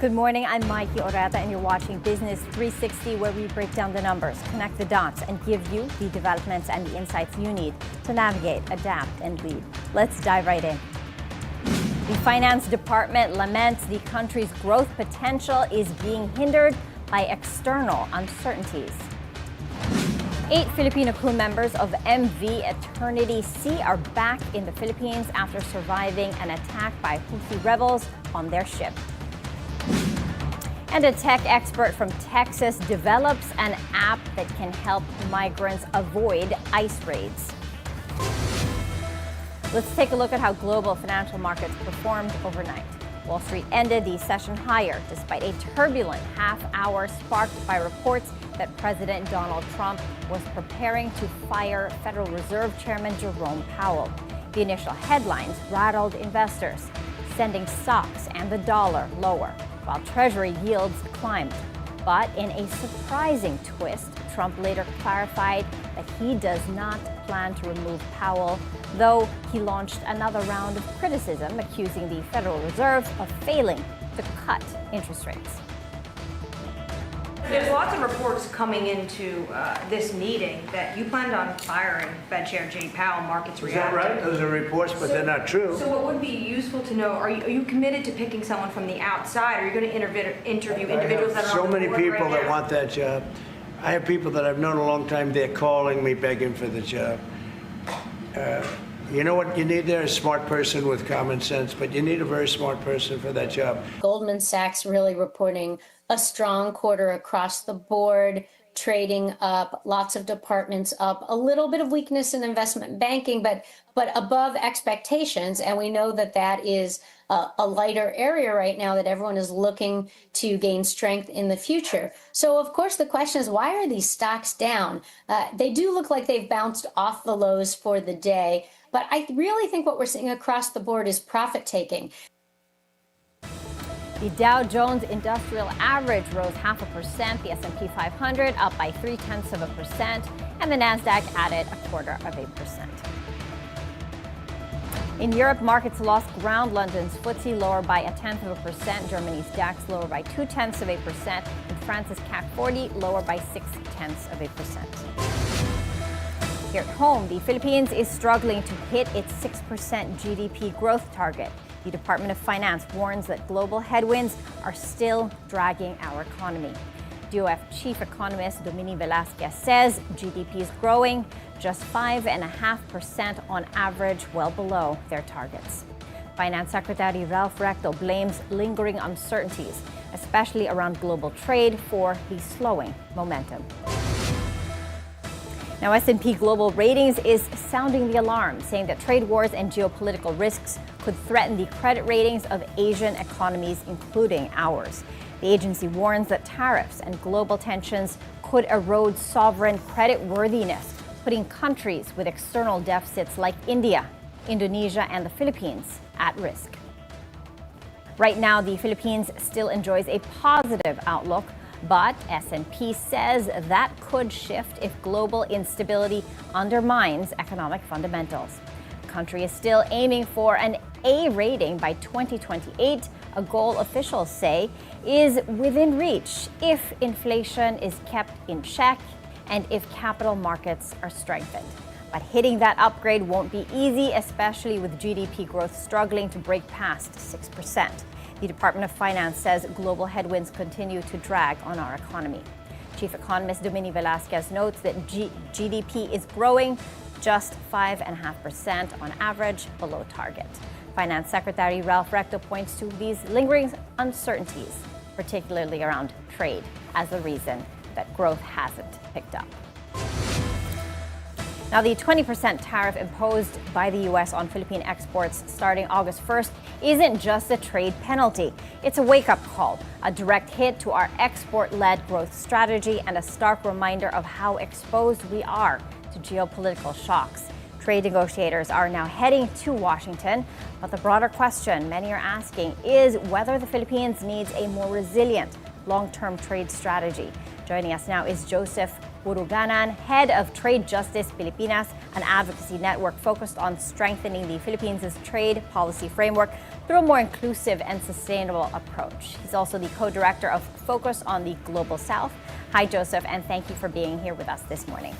Good morning, I'm Maiki Oreta and you're watching Business 360, where we break down the numbers, connect the dots, and give you the developments and the insights you need to navigate, adapt, and lead. Let's dive right in. The Finance Department laments the country's growth potential is being hindered by external uncertainties. 8 Filipino crew members of MV Eternity C are back in the Philippines after surviving an attack by Huthi rebels on their ship. And a tech expert from Texas develops an app that can help migrants avoid ICE raids. Let's take a look at how global financial markets performed overnight. Wall Street ended the session higher despite a turbulent half-hour sparked by reports that President Donald Trump was preparing to fire Federal Reserve Chairman Jerome Powell. The initial headlines rattled investors, sending stocks and the dollar lower, while Treasury yields climbed. But in a surprising twist, Trump later clarified that he does not plan to remove Powell, though he launched another round of criticism accusing the Federal Reserve of failing to cut interest rates. There's lots of reports coming into this meeting that you planned on firing Fed Chair Jay Powell. Markets reacted. Is that right? Those are reports, but they're not true. So what would be useful to know, are you committed to picking someone from the outside? Are you going to interview individuals that are so on the many board people right that now? want that job. I have people that I've known a long time. They're calling me, begging for the job. You know what you need there? A smart person with common sense, but you need a very smart person for that job. Goldman Sachs really reporting a strong quarter across the board, trading up, lots of departments up, a little bit of weakness in investment banking, but above expectations. And we know that that is a lighter area right now, that everyone is looking to gain strength in the future. So, of course, the question is, why are these stocks down? They do look like they've bounced off the lows for the day. But I really think what we're seeing across the board is profit taking. The Dow Jones Industrial Average rose 0.5%, the S&P 500 up by 0.3%, and the Nasdaq added 0.25%. In Europe, markets lost ground. London's Futsi lower by 0.1%, Germany's DAX lower by 0.2%, and France's CAC 40 lower by 0.6%. Here at home, the Philippines is struggling to hit its 6% GDP growth target. The Department of Finance warns that global headwinds are still dragging our economy. DOF Chief Economist Domini Velasquez says GDP is growing just 5.5% on average, well below their targets. Finance Secretary Ralph Recto blames lingering uncertainties, especially around global trade, for the slowing momentum. Now, S&P Global Ratings is sounding the alarm, saying that trade wars and geopolitical risks could threaten the credit ratings of Asian economies, including ours. The agency warns that tariffs and global tensions could erode sovereign credit worthiness, putting countries with external deficits like India, Indonesia, and the Philippines at risk. Right now, the Philippines still enjoys a positive outlook, but S&P says that could shift if global instability undermines economic fundamentals. The country is still aiming for an A rating by 2028, a goal officials say is within reach if inflation is kept in check and if capital markets are strengthened. But hitting that upgrade won't be easy, especially with GDP growth struggling to break past 6%. The Department of Finance says global headwinds continue to drag on our economy. Chief Economist Domini Velasquez notes that GDP is growing just 5.5% on average, below target. Finance Secretary Ralph Recto points to these lingering uncertainties, particularly around trade, as the reason that growth hasn't picked up. Now, the 20% tariff imposed by the U.S. on Philippine exports starting August 1st isn't just a trade penalty. It's a wake-up call, a direct hit to our export-led growth strategy, and a stark reminder of how exposed we are to geopolitical shocks. Trade negotiators are now heading to Washington, but the broader question many are asking is whether the Philippines needs a more resilient long-term trade strategy. Joining us now is Joseph Buruganan, head of Trade Justice Pilipinas, an advocacy network focused on strengthening the Philippines' trade policy framework through a more inclusive and sustainable approach. He's also the co-director of Focus on the Global South. Hi, Joseph, and thank you for being here with us this morning.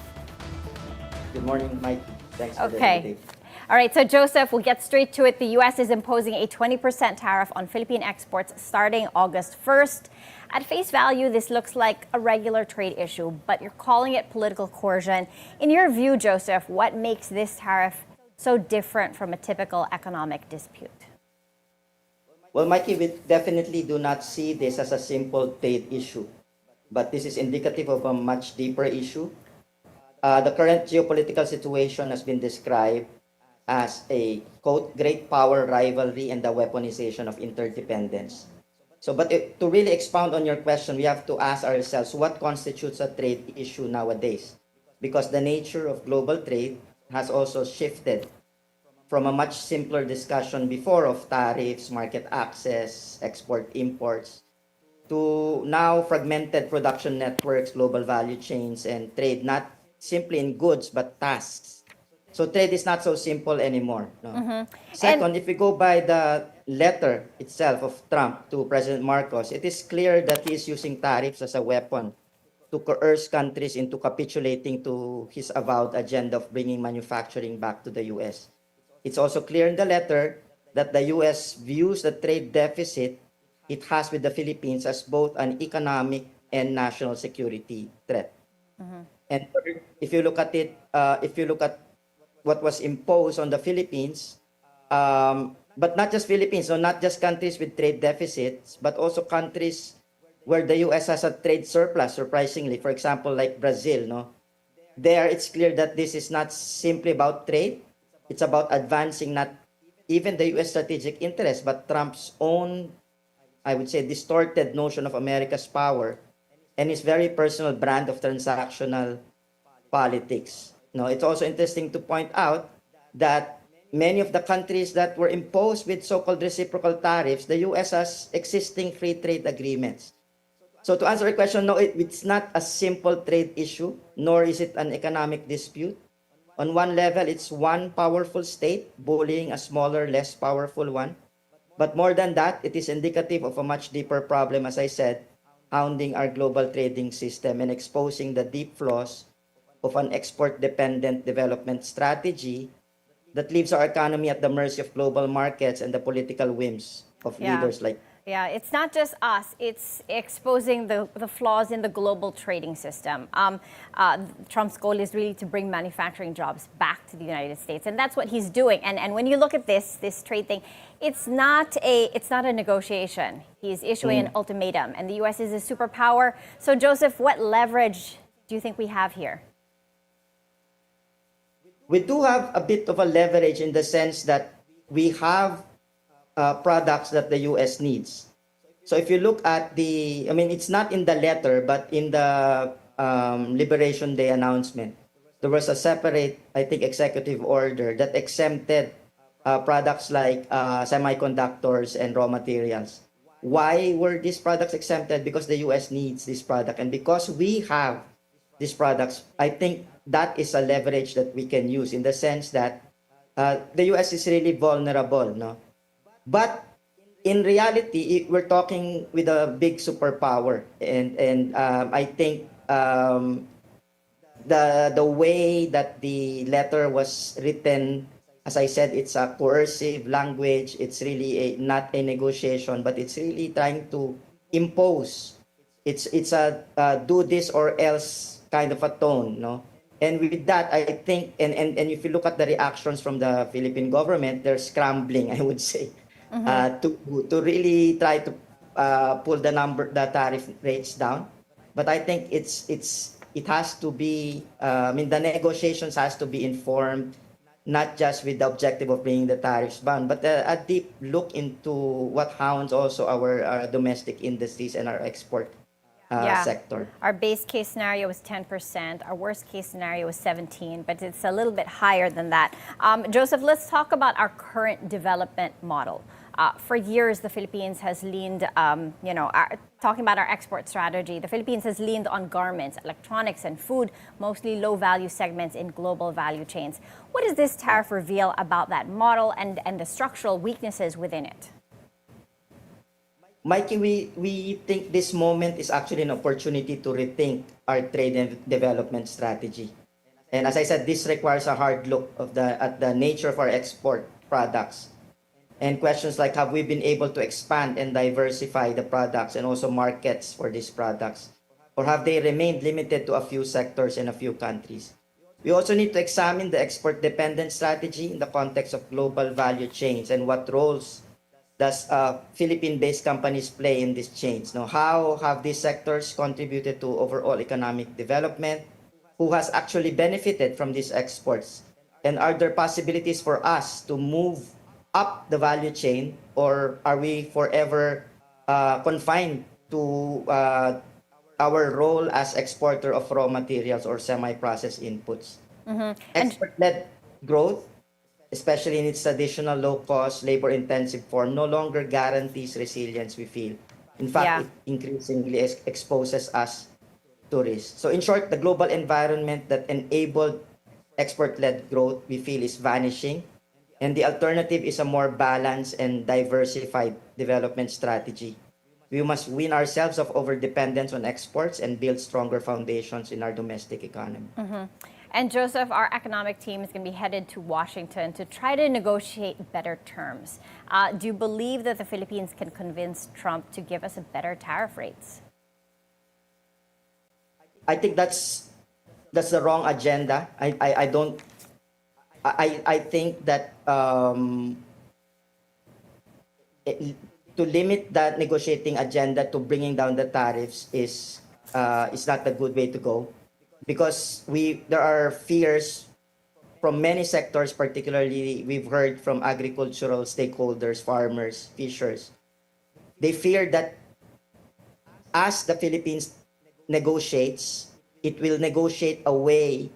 Good morning, Mike. Thanks for the Okay. invitation. All right, so Joseph, we'll get straight to it. The U.S. is imposing a 20% tariff on Philippine exports starting August 1st. At face value, this looks like a regular trade issue, but you're calling it political coercion. In your view, Joseph, what makes this tariff so different from a typical economic dispute? Well, Mikey, we definitely do not see this as a simple trade issue, but this is indicative of a much deeper issue. The current geopolitical situation has been described as a, quote, great power rivalry and the weaponization of interdependence. So, but to really expound on your question, we have to ask ourselves what constitutes a trade issue nowadays? Because the nature of global trade has also shifted from a much simpler discussion before of tariffs, market access, export imports, to now fragmented production networks, global value chains, and trade not simply in goods but tasks. So trade is not so simple anymore. No? Second, if we go by the letter itself of Trump to President Marcos, it is clear that he is using tariffs as a weapon to coerce countries into capitulating to his avowed agenda of bringing manufacturing back to the U.S. It's also clear in the letter that the U.S. views the trade deficit it has with the Philippines as both an economic and national security threat. And third, if you look at it, if you look at what was imposed on the Philippines, but not just Philippines, so not just countries with trade deficits, but also countries where the U.S. has a trade surplus, surprisingly. For example, like Brazil, no? There, it's clear that this is not simply about trade. It's about advancing not even the U.S. strategic interest, but Trump's own, I would say, distorted notion of America's power and his very personal brand of transactional politics. No, it's also interesting to point out that many of the countries that were imposed with so-called reciprocal tariffs, the U.S. has existing free trade agreements. So to answer your question, no, it's not a simple trade issue, nor is it an economic dispute. On one level, it's one powerful state bullying a smaller, less powerful one. But more than that, it is indicative of a much deeper problem, as I said, hounding our global trading system and exposing the deep flaws of an export-dependent development strategy that leaves our economy at the mercy of global markets and the political whims of leaders like. Yeah, it's not just us. It's exposing the flaws in the global trading system. Trump's goal is really to bring manufacturing jobs back to the United States, and that's what he's doing. And when you look at this trade thing, it's not a negotiation. He's issuing an ultimatum, and the U.S. is a superpower. So, Joseph, what leverage do you think we have here? We do have a bit of a leverage in the sense that we have products that the U.S. needs. So if you look at it's not in the letter, but in the Liberation Day announcement, there was a separate, I think, executive order that exempted products like semiconductors and raw materials. Why were these products exempted? Because the U.S. needs this product. And because we have these products, I think that is a leverage that we can use in the sense that the U.S. is really vulnerable, no? But in reality, we're talking with a big superpower, and I think the way that the letter was written, as I said, it's a coercive language. It's really not a negotiation, but it's really trying to impose. It's a do this or else kind of a tone, no? And with that, I think, and if you look at the reactions from the Philippine government, they're scrambling, I would say, to really try to pull the tariff rates down. But I think it has to be, the negotiations has to be informed, not just with the objective of bringing the tariffs down, but a deep look into what hounds also our domestic industries and our export sector. Our base case scenario was 10%. Our worst case scenario was 17%, but it's a little bit higher than that. Joseph, let's talk about our current development model. For years, the Philippines has leaned, talking about our export strategy, the Philippines has leaned on garments, electronics, and food, mostly low-value segments in global value chains. What does this tariff reveal about that model and the structural weaknesses within it? Mikey, we think this moment is actually an opportunity to rethink our trade and development strategy. And as I said, this requires a hard look at the nature of our export products. And questions like, have we been able to expand and diversify the products and also markets for these products? Or have they remained limited to a few sectors and a few countries? We also need to examine the export-dependent strategy in the context of global value chains and what roles does Philippine-based companies play in these chains. Now, how have these sectors contributed to overall economic development? Who has actually benefited from these exports? And are there possibilities for us to move up the value chain, or are we forever confined to our role as exporter of raw materials or semi-processed inputs? Export-led growth, especially in its traditional low-cost, labor-intensive form, no longer guarantees resilience, we feel. In fact, it increasingly exposes us to risk. So in short, the global environment that enabled export-led growth, we feel, is vanishing. And the alternative is a more balanced and diversified development strategy. We must wean ourselves of overdependence on exports and build stronger foundations in our domestic economy. And Joseph, our economic team is going to be headed to Washington to try to negotiate better terms. Do you believe that the Philippines can convince Trump to give us a better tariff rates? I think that's the wrong agenda. I think that to limit that negotiating agenda to bringing down the tariffs is not a good way to go, because there are fears from many sectors. Particularly, we've heard from agricultural stakeholders, farmers, fishers. They fear that as the Philippines negotiates, it will negotiate away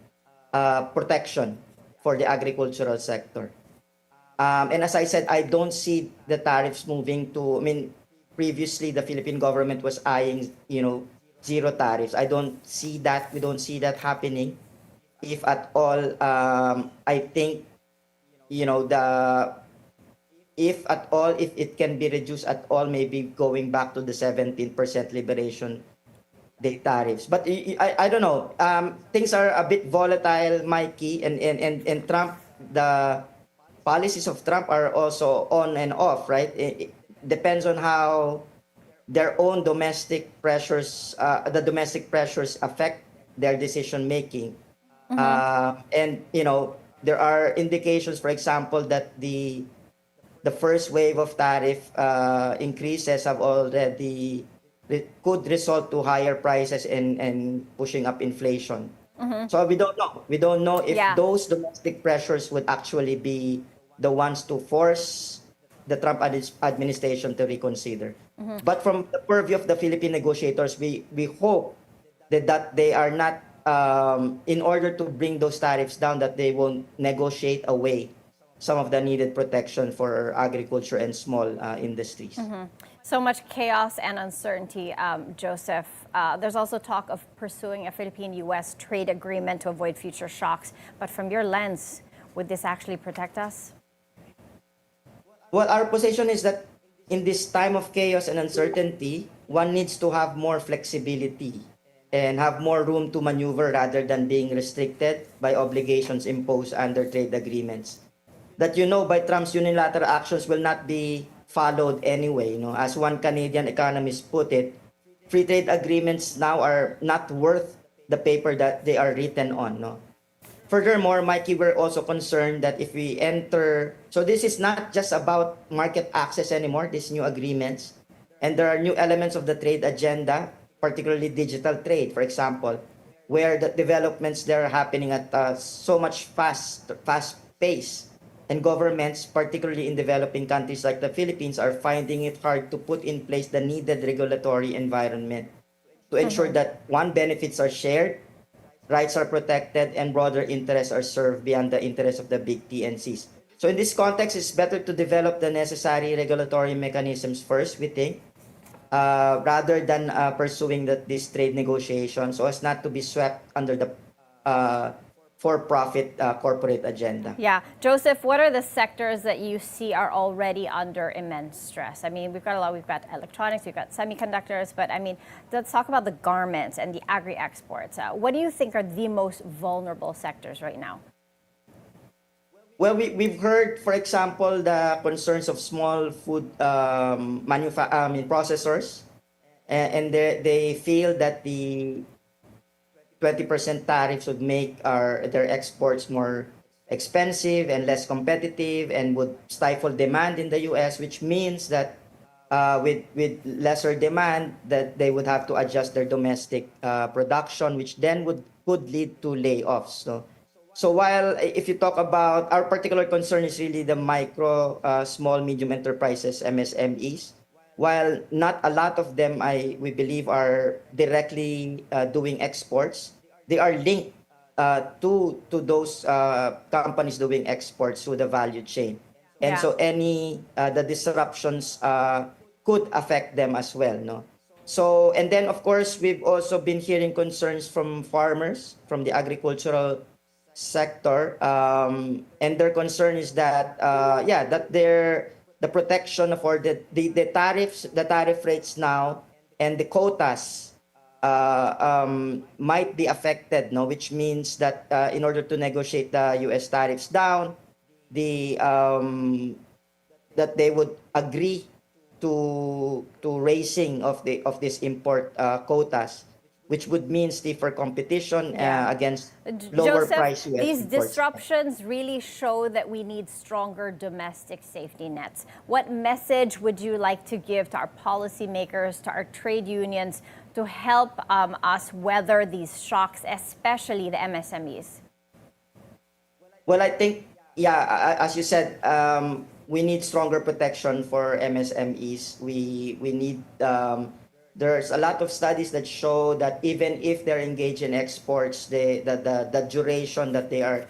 protection for the agricultural sector. And as I said, I don't see the tariffs moving to, previously the Philippine government was eyeing, zero tariffs. I don't see that. We don't see that happening. If at all, I think, if it can be reduced at all, maybe going back to the 17% liberation day tariffs. But I don't know. Things are a bit volatile, Mikey, and Trump, the policies of Trump are also on and off, right? It depends on how their own domestic pressures, the domestic pressures affect their decision making. And there are indications, for example, that the first wave of tariff increases have already could result to higher prices and pushing up inflation. So we don't know. We don't know if those domestic pressures would actually be the ones to force the Trump administration to reconsider. But from the purview of the Philippine negotiators, we hope that they are not, in order to bring those tariffs down, that they won't negotiate away some of the needed protection for agriculture and small industries. So much chaos and uncertainty, Joseph. There's also talk of pursuing a Philippine-U.S. trade agreement to avoid future shocks. But from your lens, would this actually protect us? Well, our position is that in this time of chaos and uncertainty, one needs to have more flexibility and have more room to maneuver rather than being restricted by obligations imposed under trade agreements. That by Trump's unilateral actions will not be followed anyway. As one Canadian economist put it, free trade agreements now are not worth the paper that they are written on. Furthermore, Mikey, we're also concerned that if we enter, so this is not just about market access anymore, these new agreements, and there are new elements of the trade agenda, particularly digital trade, for example, where the developments there are happening at so much fast pace. And governments, particularly in developing countries like the Philippines, are finding it hard to put in place the needed regulatory environment to ensure that, one, benefits are shared, rights are protected, and broader interests are served beyond the interests of the big TNCs. So in this context, it's better to develop the necessary regulatory mechanisms first, we think, rather than pursuing these trade negotiations so as not to be swept under the for-profit corporate agenda. Yeah. Joseph, what are the sectors that you see are already under immense stress? I mean, we've got electronics, we've got semiconductors, but I mean, let's talk about the garments and the agri-exports. What do you think are the most vulnerable sectors right now? Well, we've heard, for example, the concerns of small food processors, and they feel that the 20% tariffs would make their exports more expensive and less competitive and would stifle demand in the US, which means that with lesser demand, that they would have to adjust their domestic production, which then could lead to layoffs. So while if you talk about our particular concern is really the micro, small, medium enterprises, MSMEs, while not a lot of them, we believe, are directly doing exports, they are linked to those companies doing exports through the value chain. And so the disruptions could affect them as well. No? So, and then of course, we've also been hearing concerns from farmers, from the agricultural sector, and their concern is that, that the protection for the tariffs, the tariff rates now, and the quotas might be affected, no? Which means that in order to negotiate the U.S. tariffs down, that they would agree to raising of these import quotas, which would mean stiffer competition against lower Joseph, price US these imports. disruptions really show that we need stronger domestic safety nets. What message would you like to give to our policymakers, to our trade unions, to help us weather these shocks, especially the MSMEs? Well, I think, as you said, we need stronger protection for MSMEs. We need there's a lot of studies that show that even if they're engaged in exports, the duration that they are,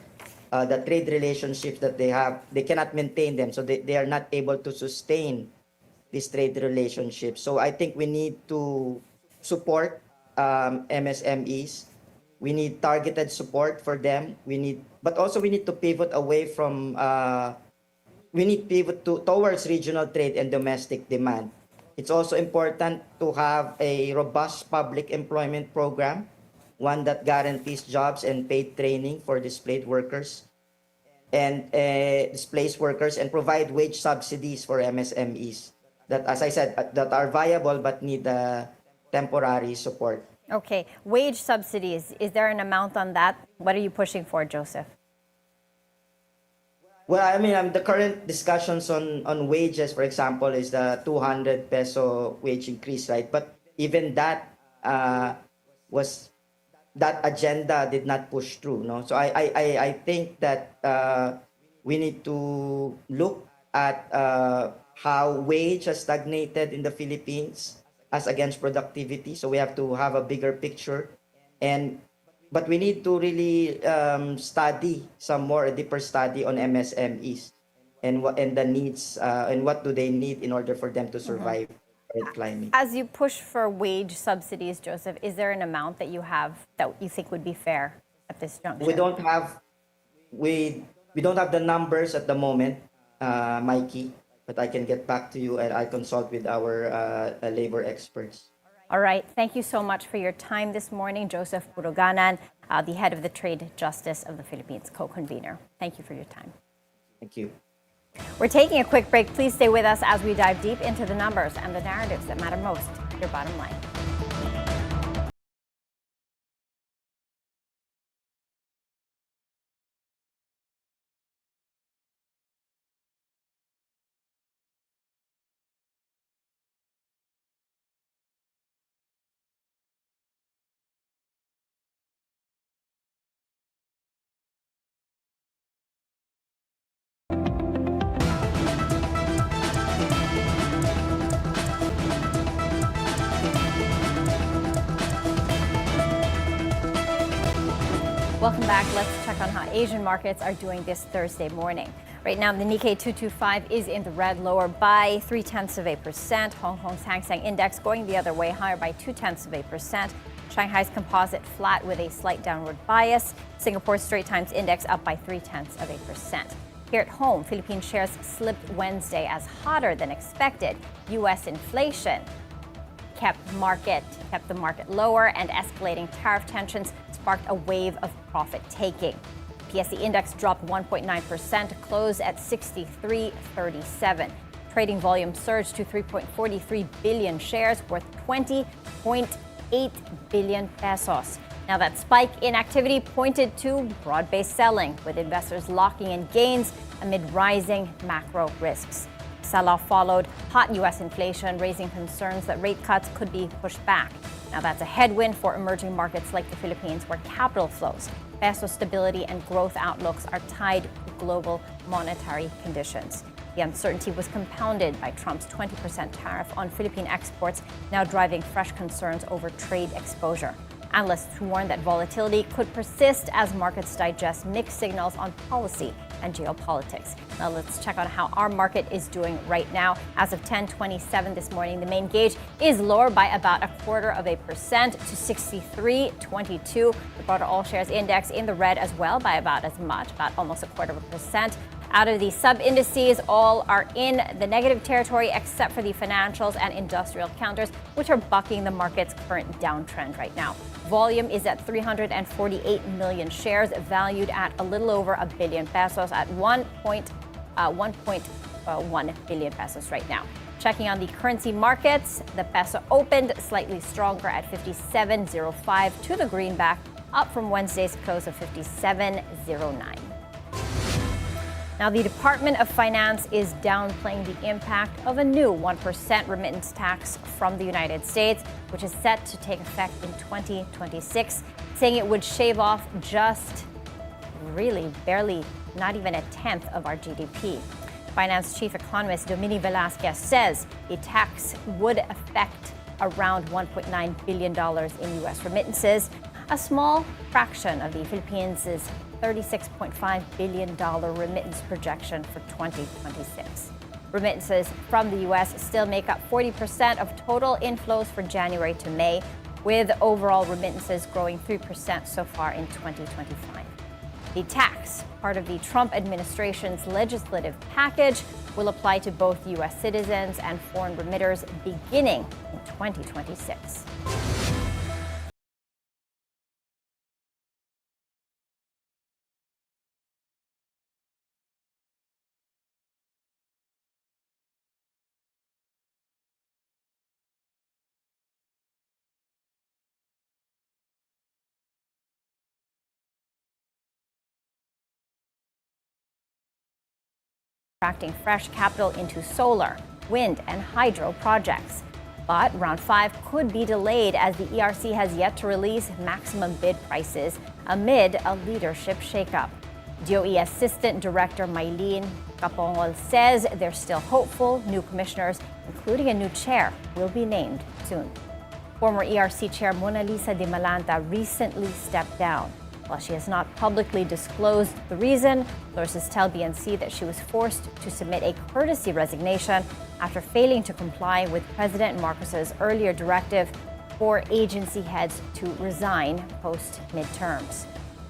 the trade relationships that they have, they cannot maintain them. So they are not able to sustain these trade relationships. So I think we need to support MSMEs. We need targeted support for them. But also we need to pivot away from, towards regional trade and domestic demand. It's also important to have a robust public employment program, one that guarantees jobs and paid training for displaced workers and provide wage subsidies for MSMEs that, as I said, that are viable but need temporary support. Okay, wage subsidies, is there an amount on that? What are you pushing for, Joseph? Well, I mean, the current discussions on wages, for example, is the 200 peso wage increase, right? But even that that agenda did not push through, no? So I think that we need to look at how wage has stagnated in the Philippines as against productivity. So we have to have a bigger picture, but we need to really study a deeper study on MSMEs and the needs and what do they need in order for them to survive current climate. As you push for wage subsidies, Joseph, is there an amount that you have that you think would be fair at this juncture? We don't have the numbers at the moment, Maiki, but I can get back to you and I consult with our labor experts. All right. Thank you so much for your time this morning, Joseph Puruganan, the head of the Trade Justice of the Philippines, co-convener. Thank you for your time. Thank you. We're taking a quick break. Please stay with us as we dive deep into the numbers and the narratives that matter most, your bottom line. Welcome back. Let's check on how Asian markets are doing this Thursday morning. Right now, the Nikkei 225 is in the red, lower by 0.3%. Hong Kong's Hang Seng Index going the other way, higher by 0.2%. Shanghai's Composite flat with a slight downward bias. Singapore's Straits Times Index up by 0.3%. Here at home, Philippine shares slipped Wednesday as hotter than expected. U.S. inflation kept the market lower, and escalating tariff tensions sparked a wave of profit taking. PSE index dropped 1.9% to close at 63.37. Trading volume surged to 3.43 billion shares worth 20.8 billion pesos. Now that spike in activity pointed to broad-based selling, with investors locking in gains amid rising macro risks. Sell-off followed hot U.S. inflation, raising concerns that rate cuts could be pushed back. Now that's a headwind for emerging markets like the Philippines, where capital flows, peso stability, and growth outlooks are tied to global monetary conditions. The uncertainty was compounded by Trump's 20% tariff on Philippine exports, now driving fresh concerns over trade exposure. Analysts warn that volatility could persist as markets digest mixed signals on policy and geopolitics. Now let's check on how our market is doing right now. As of 10:27 this morning, the main gauge is lower by about 0.25% to 63.22. The broader all shares index in the red as well by about as much, about almost 0.25%. Out of the sub-indices, all are in the negative territory except for the financials and industrial counters, which are bucking the market's current downtrend right now. Volume is at 348 million shares, valued at a little over 1 billion pesos, at 1.1 billion pesos right now. Checking on the currency markets, the peso opened slightly stronger at 57.05 to the greenback, up from Wednesday's close of 57.09. Now, the Department of Finance is downplaying the impact of a new 1% remittance tax from the United States, which is set to take effect in 2026, saying it would shave off just barely, not even a tenth of our GDP. Finance Chief Economist Domini Velasquez says the tax would affect around $1.9 billion in U.S. remittances, a small fraction of the Philippines' $36.5 billion remittance projection for 2026. Remittances from the U.S. still make up 40% of total inflows for January to May, with overall remittances growing 3% so far in 2025. The tax, part of the Trump administration's legislative package, will apply to both U.S. citizens and foreign remitters beginning in 2026. Attracting fresh capital into solar, wind, and hydro projects. But Round 5 could be delayed as the ERC has yet to release maximum bid prices amid a leadership shakeup. DOE Assistant Director Maylene Capongol says they're still hopeful new commissioners, including a new chair, will be named soon. Former ERC Chair Mona Lisa de Malanta recently stepped down. While she has not publicly disclosed the reason, sources tell BNC that she was forced to submit a courtesy resignation after failing to comply with President Marcos's earlier directive for agency heads to resign post-midterms.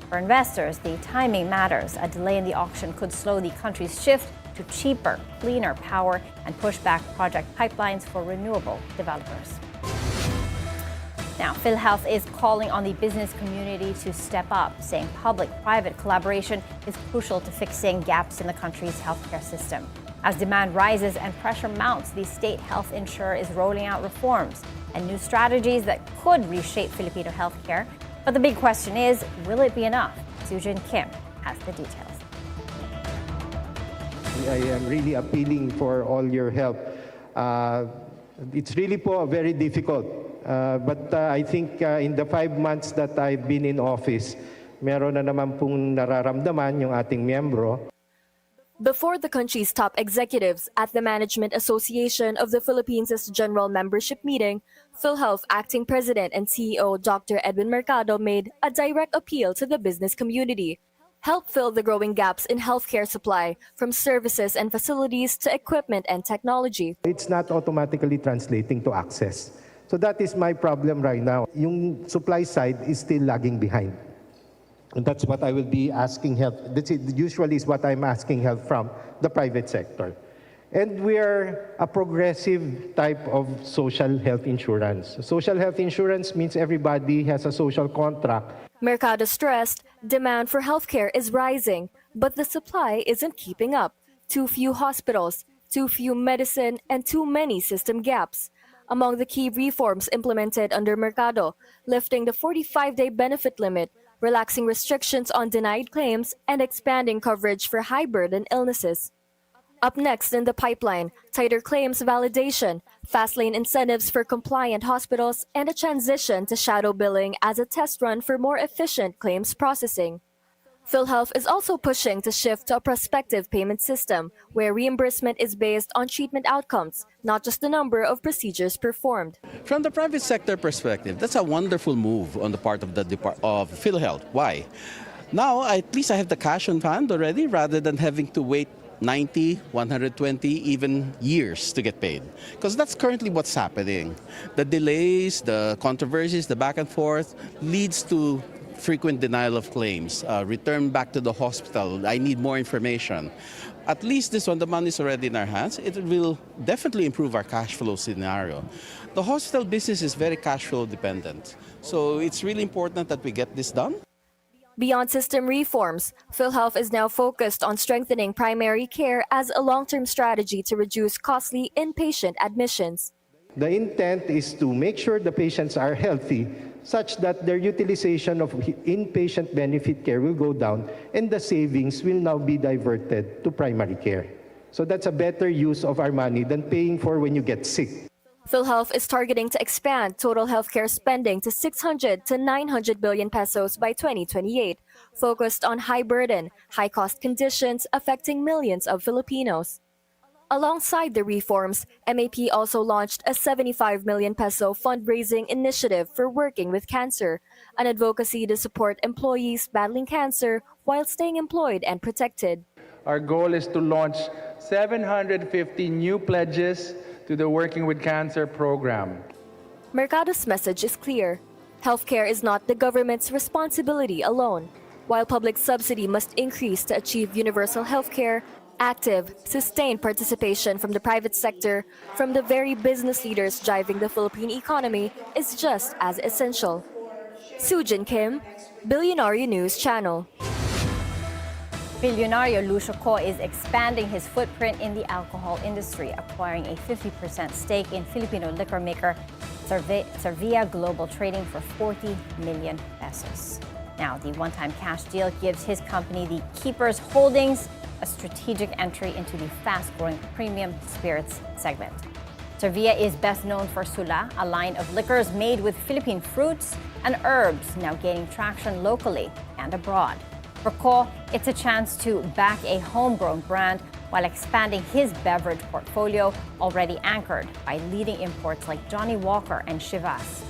For investors, the timing matters. A delay in the auction could slow the country's shift to cheaper, cleaner power and push back project pipelines for renewable developers. Now, PhilHealth is calling on the business community to step up, saying public-private collaboration is crucial to fixing gaps in the country's healthcare system. As demand rises and pressure mounts, the state health insurer is rolling out reforms and new strategies that could reshape Filipino healthcare. But the big question is, will it be enough? Sujin Kim has the details. I am really appealing for all your help. It's really very difficult. But I think in the 5 months that I've been in office, meron na naman pong nararamdaman yung ating miyembro. Before the country's top executives at the Management Association of the Philippines' General Membership Meeting, PhilHealth Acting President and CEO Dr. Edwin Mercado made a direct appeal to the business community. help fill the growing gaps in healthcare supply, from services and facilities to equipment and technology. It's not automatically translating to access. So that is my problem right now. Yung supply side is still lagging behind. And that's what I will be asking help. This usually is what I'm asking help from the private sector. And we are a progressive type of social health insurance. Social health insurance means everybody has a social contract. Mercado stressed, demand for healthcare is rising, but the supply isn't keeping up. Too few hospitals, too few medicine, and too many system gaps. Among the key reforms implemented under Mercado, lifting the 45-day benefit limit, relaxing restrictions on denied claims, and expanding coverage for high-burden illnesses. Up next in the pipeline, tighter claims validation, fast lane incentives for compliant hospitals, and a transition to shadow billing as a test run for more efficient claims processing. PhilHealth is also pushing to shift to a prospective payment system where reimbursement is based on treatment outcomes, not just the number of procedures performed. From the private sector perspective, that's a wonderful move on the part of of PhilHealth. Why? Now, at least I have the cash on hand already rather than having to wait 90, 120, even years to get paid. Because that's currently what's happening. The delays, the controversies, the back and forth leads to frequent denial of claims, return back to the hospital, I need more information. At least this one, the money is already in our hands. It will definitely improve our cash flow scenario. The hospital business is very cash flow dependent. So it's really important that we get this done. Beyond system reforms, PhilHealth is now focused on strengthening primary care as a long-term strategy to reduce costly inpatient admissions. The intent is to make sure the patients are healthy such that their utilization of inpatient benefit care will go down and the savings will now be diverted to primary care. So that's a better use of our money than paying for when you get sick. PhilHealth is targeting to expand total healthcare spending to 600 to 900 billion pesos by 2028, focused on high-burden, high-cost conditions affecting millions of Filipinos. Alongside the reforms, MAP also launched a 75 million peso fundraising initiative for working with cancer, an advocacy to support employees battling cancer while staying employed and protected. Our goal is to launch 750 new pledges to the Working with Cancer program. Mercado's message is clear. Healthcare is not the government's responsibility alone. While public subsidy must increase to achieve universal healthcare, active, sustained participation from the private sector, from the very business leaders driving the Philippine economy, is just as essential. Sujin Kim, Bilyonaryo News Channel. Bilyonaryo Lucio Ko is expanding his footprint in the alcohol industry, acquiring a 50% stake in Filipino liquor maker Servia Global Trading for 40 million pesos. Now, the one-time cash deal gives his company, the Keepers Holdings, a strategic entry into the fast-growing premium spirits segment. Servia is best known for Sula, a line of liquors made with Philippine fruits and herbs, now gaining traction locally and abroad. For Ko, it's a chance to back a homegrown brand while expanding his beverage portfolio, already anchored by leading imports like Johnnie Walker and Chivas.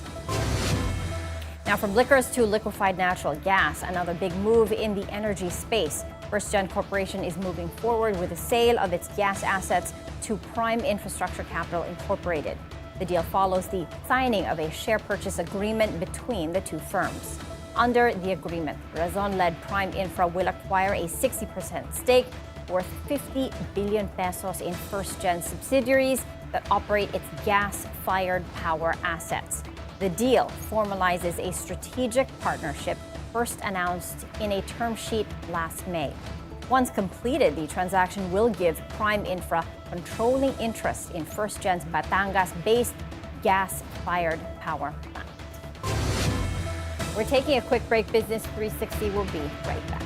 Now, from liquors to liquefied natural gas, another big move in the energy space. FirstGen Corporation is moving forward with the sale of its gas assets to Prime Infrastructure Capital Incorporated. The deal follows the signing of a share purchase agreement between the two firms. Under the agreement, Razon-led Prime Infra will acquire a 60% stake worth 50 billion pesos in FirstGen subsidiaries that operate its gas-fired power assets. The deal formalizes a strategic partnership first announced in a term sheet last May. Once completed, the transaction will give Prime Infra controlling interest in FirstGen's Batangas-based gas-fired power plant. We're taking a quick break. Business 360 will be right back.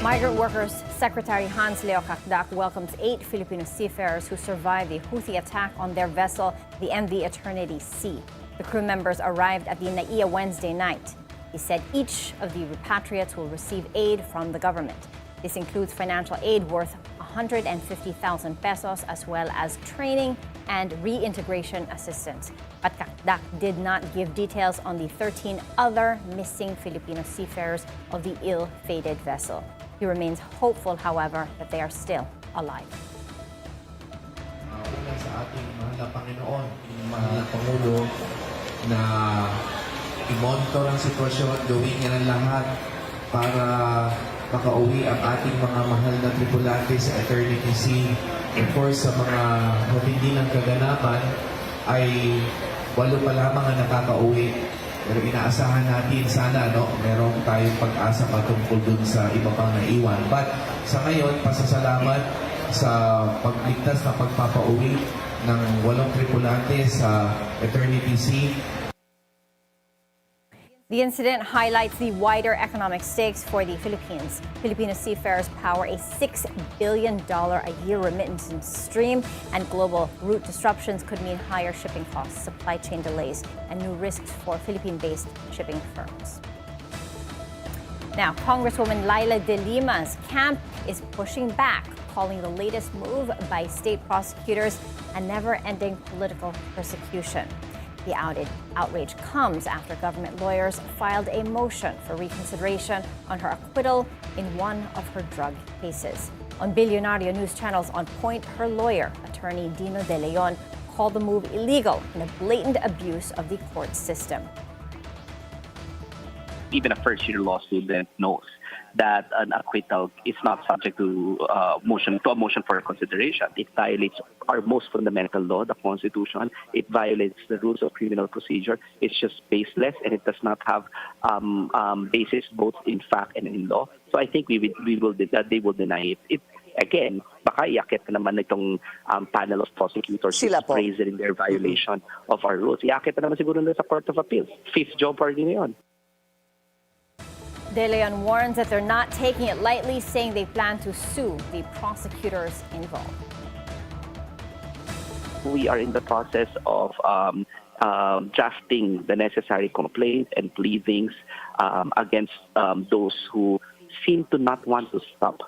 Migrant workers Secretary Hans Leo Kakdak welcomes 8 Filipino seafarers who survived the Huthi attack on their vessel, the MV Eternity Sea. The crew members arrived at the Naia Wednesday night. He said each of the repatriates will receive aid from the government. This includes financial aid worth 150,000 pesos as well as training and reintegration assistance. But Kakdak did not give details on the 13 other missing Filipino seafarers of the ill-fated vessel. He remains hopeful, however, that they are still alive. Una sa ating mahal na Panginoon, mahal na Pangulo, na i-monitor ang sitwasyon, gawin niya ng lahat para makauwi ang ating mga mahal na tripulante sa Eternity Sea. Of course, sa mga matindi ng kaganapan ay 8 pa lamang ang nakakauwi. Pero inaasahan natin sana meron tayong pag-asa patungkol dun sa iba pang naiwan. But sa ngayon, pasasalamat sa pagligtas na pagpapauwi ng 8 tripulante sa Eternity Sea. The incident highlights the wider economic stakes for the Philippines. Filipino seafarers power a $6 billion a year remittances stream, and global route disruptions could mean higher shipping costs, supply chain delays, and new risks for Philippine-based shipping firms. Now, Congresswoman Laila De Lima's camp is pushing back, calling the latest move by state prosecutors a never-ending political persecution. The outrage comes after government lawyers filed a motion for reconsideration on her acquittal in one of her drug cases. On Bilyonaryo News Channel's On Point, her lawyer, attorney Dino De Leon, called the move illegal and a blatant abuse of the court system. Even a first-year law student knows that an acquittal is not subject to a motion for consideration. It violates our most fundamental law, the Constitution. It violates the rules of criminal procedure. It's just baseless, and it does not have basis both in fact and in law. So I think they will deny it. Again, baka iakit na naman itong panel of prosecutors who praise in their violation of our rules. Iakit na naman siguro na sa Court of Appeals. Fifth job party na yun. De Leon warns that they're not taking it lightly, saying they plan to sue the prosecutors involved. We are in the process of drafting the necessary complaint and pleadings against those who seem to not want to stop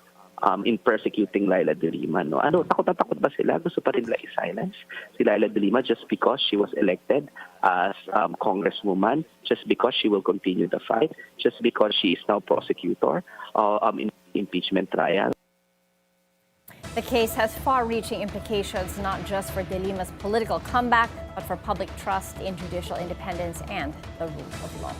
in persecuting Laila De Lima. No? Takot na takot ba sila? Gusto pa rin nila i-silence si Laila De Lima just because she was elected as congresswoman, just because she will continue the fight, just because she is now prosecutor in impeachment trial. The case has far-reaching implications not just for De Lima's political comeback, but for public trust in judicial independence and the rule of law.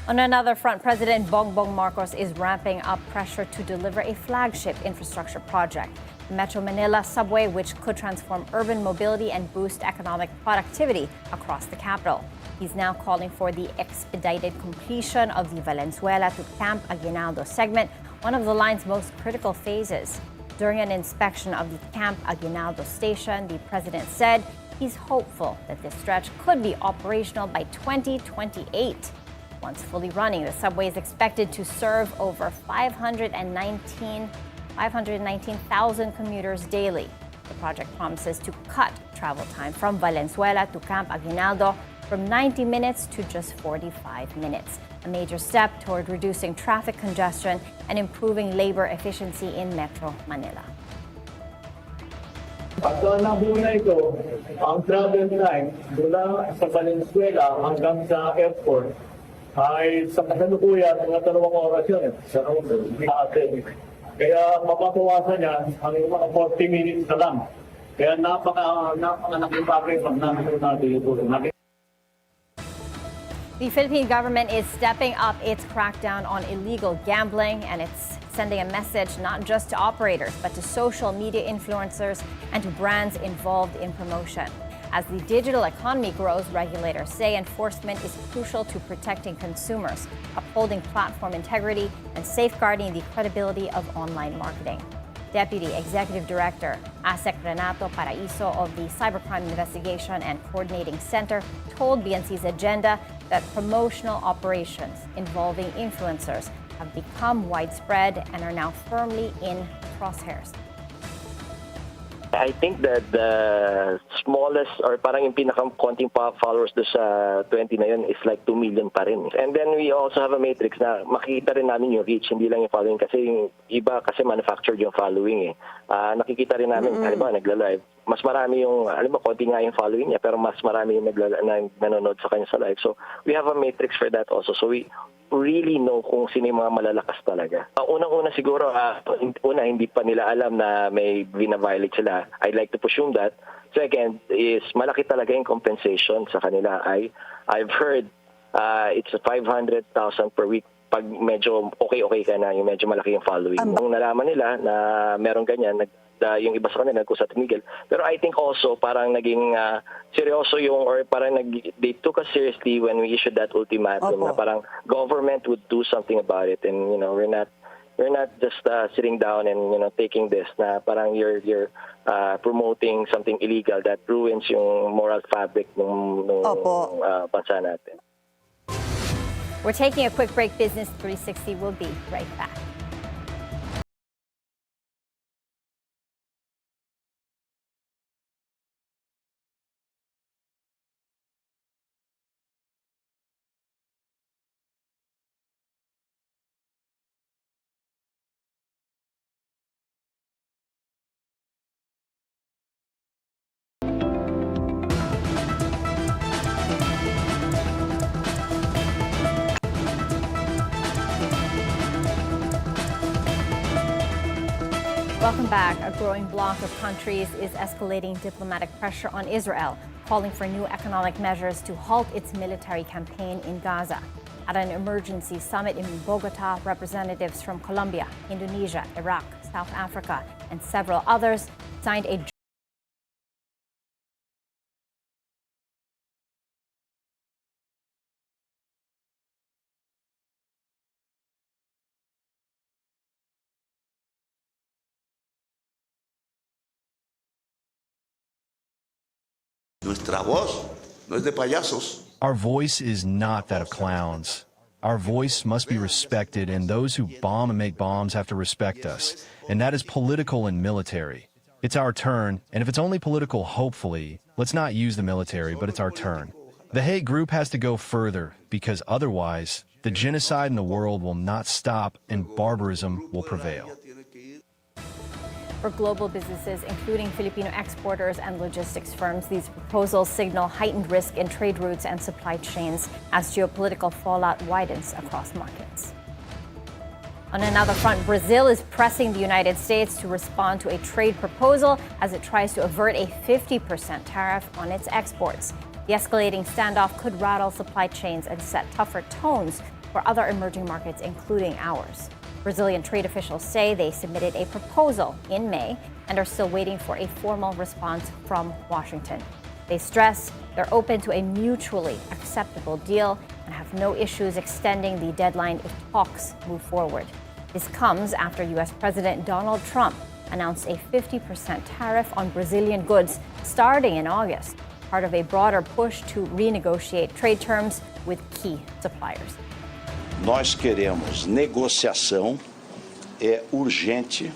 On another front, President Bongbong Marcos is ramping up pressure to deliver a flagship infrastructure project, the Metro Manila subway, which could transform urban mobility and boost economic productivity across the capital. He's now calling for the expedited completion of the Valenzuela to Camp Aguinaldo segment, one of the line's most critical phases. During an inspection of the Camp Aguinaldo station, the president said he's hopeful that this stretch could be operational by 2028. Once fully running, the subway is expected to serve over 519,000 commuters daily. The project promises to cut travel time from Valenzuela to Camp Aguinaldo from 90 minutes to just 45 minutes, a major step toward reducing traffic congestion and improving labor efficiency in Metro Manila. Pagka nabuo na ito, ang travel time mula sa Valenzuela hanggang sa airport ay sa kasalukuyan mga 2 oras yun. Kaya mapapawasan yan ang mga 40 minutes na lang. Kaya napaka-naking bagay pag namin natin ito. The Philippine government is stepping up its crackdown on illegal gambling, and it's sending a message not just to operators, but to social media influencers and to brands involved in promotion. As the digital economy grows, regulators say enforcement is crucial to protecting consumers, upholding platform integrity, and safeguarding the credibility of online marketing. Deputy Executive Director Asek Renato Paraiso of the Cybercrime Investigation and Coordinating Center told BNC's Agenda that promotional operations involving influencers have become widespread and are now firmly in crosshairs. I think that the smallest or parang yung pinaka-konting followers do sa 20 na yun is like 2 million pa rin. And then we also have a matrix na makikita rin namin yung reach, hindi lang yung following kasi yung iba kasi manufactured yung following eh. Nakikita rin namin, halimbawa nagla-live, mas marami yung, halimbawa konti nga yung following niya pero mas marami yung nanonood sa kanya sa live. So we have a matrix for that also. So we really know kung sino yung mga malalakas talaga. Unang-una siguro, hindi pa nila alam na may vina-violate sila. I'd like to presume that. Second is malaki talaga yung compensation sa kanila. I've heard it's 500,000 per week pag medyo okay ka na, yung medyo malaki yung following. Kung nalaman nila na merong ganyan, yung iba sa kanila nagkusa tumigil. Pero I think also parang naging seryoso yung or parang they took us seriously when we issued that ultimatum na parang government would do something about it, and we're not just sitting down and taking this na parang you're promoting something illegal that ruins yung moral fabric ng bansa natin. We're taking a quick break. Business 360 will be right back. Welcome back. A growing bloc of countries is escalating diplomatic pressure on Israel, calling for new economic measures to halt its military campaign in Gaza. At an emergency summit in Bogota, representatives from Colombia, Indonesia, Iraq, South Africa, and several others signed a Nuestra voz no es de payasos. Our voice is not that of clowns. Our voice must be respected, and those who bomb and make bombs have to respect us. And that is political and military. It's our turn, and if it's only political, hopefully, let's not use the military, but it's our turn. The hate group has to go further, because otherwise, the genocide in the world will not stop and barbarism will prevail. For global businesses, including Filipino exporters and logistics firms, these proposals signal heightened risk in trade routes and supply chains as geopolitical fallout widens across markets. On another front, Brazil is pressing the United States to respond to a trade proposal as it tries to avert a 50% tariff on its exports. The escalating standoff could rattle supply chains and set tougher tones for other emerging markets, including ours. Brazilian trade officials say they submitted a proposal in May and are still waiting for a formal response from Washington. They stress they're open to a mutually acceptable deal and have no issues extending the deadline if talks move forward. This comes after U.S. President Donald Trump announced a 50% tariff on Brazilian goods starting in August, part of a broader push to renegotiate trade terms with key suppliers. Nós queremos negociação, é urgente.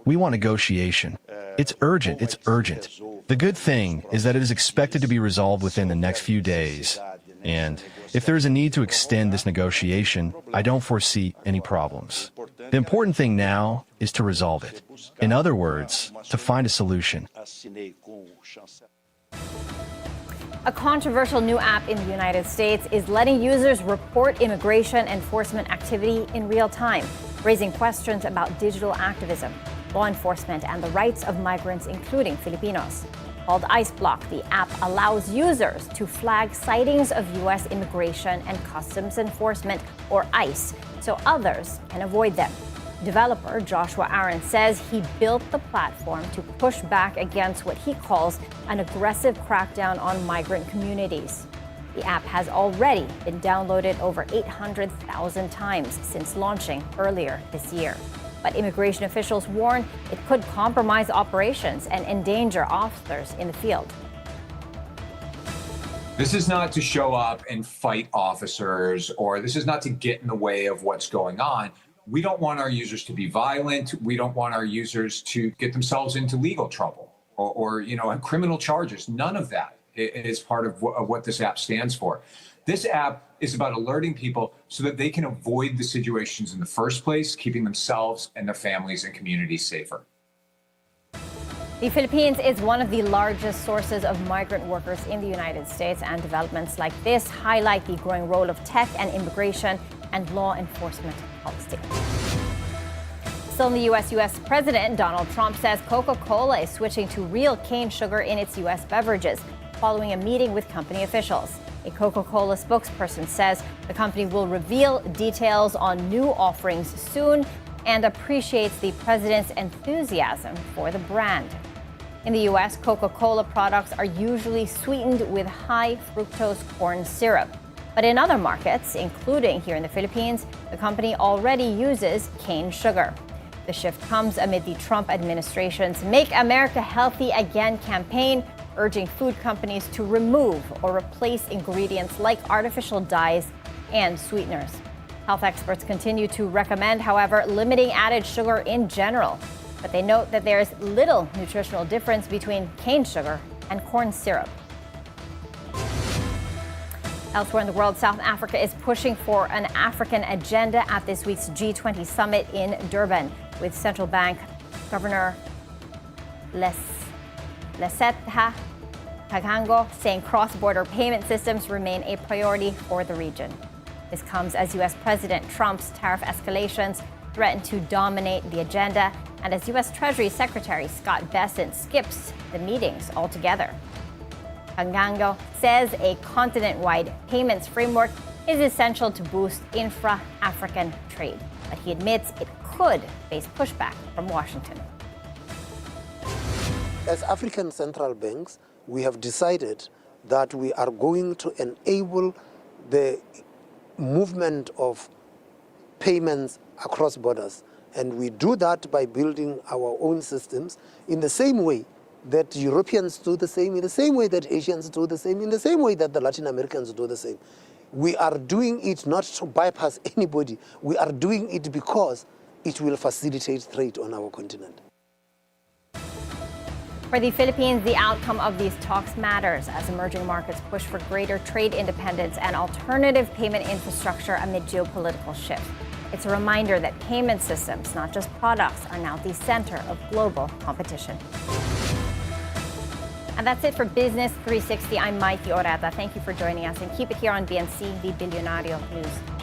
We want negotiation. It's urgent. It's urgent. The good thing is that it is expected to be resolved within the next few days. And if there is a need to extend this negotiation, I don't foresee any problems. The important thing now is to resolve it. In other words, to find a solution. A controversial new app in the United States is letting users report immigration enforcement activity in real time, raising questions about digital activism, law enforcement, and the rights of migrants, including Filipinos. Called IceBlock, the app allows users to flag sightings of U.S. Immigration and Customs Enforcement, or ICE, so others can avoid them. Developer Joshua Aaron says he built the platform to push back against what he calls an aggressive crackdown on migrant communities. The app has already been downloaded over 800,000 times since launching earlier this year. But immigration officials warn it could compromise operations and endanger officers in the field. This is not to show up and fight officers, or this is not to get in the way of what's going on. We don't want our users to be violent. We don't want our users to get themselves into legal trouble or criminal charges. None of that is part of what this app stands for. This app is about alerting people so that they can avoid the situations in the first place, keeping themselves and their families and communities safer. The Philippines is one of the largest sources of migrant workers in the United States, and developments like this highlight the growing role of tech and immigration and law enforcement policy. Still in the U.S. President Donald Trump says Coca-Cola is switching to real cane sugar in its U.S. beverages following a meeting with company officials. A Coca-Cola spokesperson says the company will reveal details on new offerings soon and appreciates the president's enthusiasm for the brand. In the U.S., Coca-Cola products are usually sweetened with high fructose corn syrup. But in other markets, including here in the Philippines, the company already uses cane sugar. The shift comes amid the Trump administration's Make America Healthy Again campaign, urging food companies to remove or replace ingredients like artificial dyes and sweeteners. Health experts continue to recommend, however, limiting added sugar in general. But they note that there is little nutritional difference between cane sugar and corn syrup. Elsewhere in the world, South Africa is pushing for an African agenda at this week's G20 summit in Durban, with central bank Governor Lesetha Kagango saying cross-border payment systems remain a priority for the region. This comes as U.S. President Trump's tariff escalations threaten to dominate the agenda, and as U.S. Treasury Secretary Scott Bessent skips the meetings altogether. Kagango says a continent-wide payments framework is essential to boost intra-African trade, but he admits it could face pushback from Washington. As African central banks, we have decided that we are going to enable the movement of payments across borders. And we do that by building our own systems in the same way that Europeans do the same, in the same way that Asians do the same, in the same way that the Latin Americans do the same. We are doing it not to bypass anybody. We are doing it because it will facilitate trade on our continent. For the Philippines, the outcome of these talks matters as emerging markets push for greater trade independence and alternative payment infrastructure amid geopolitical shifts. It's a reminder that payment systems, not just products, are now the center of global competition. And that's it for Business 360. I'm Maiki Oreta. Thank you for joining us, and keep it here on BNC, the Bilyonaryo News.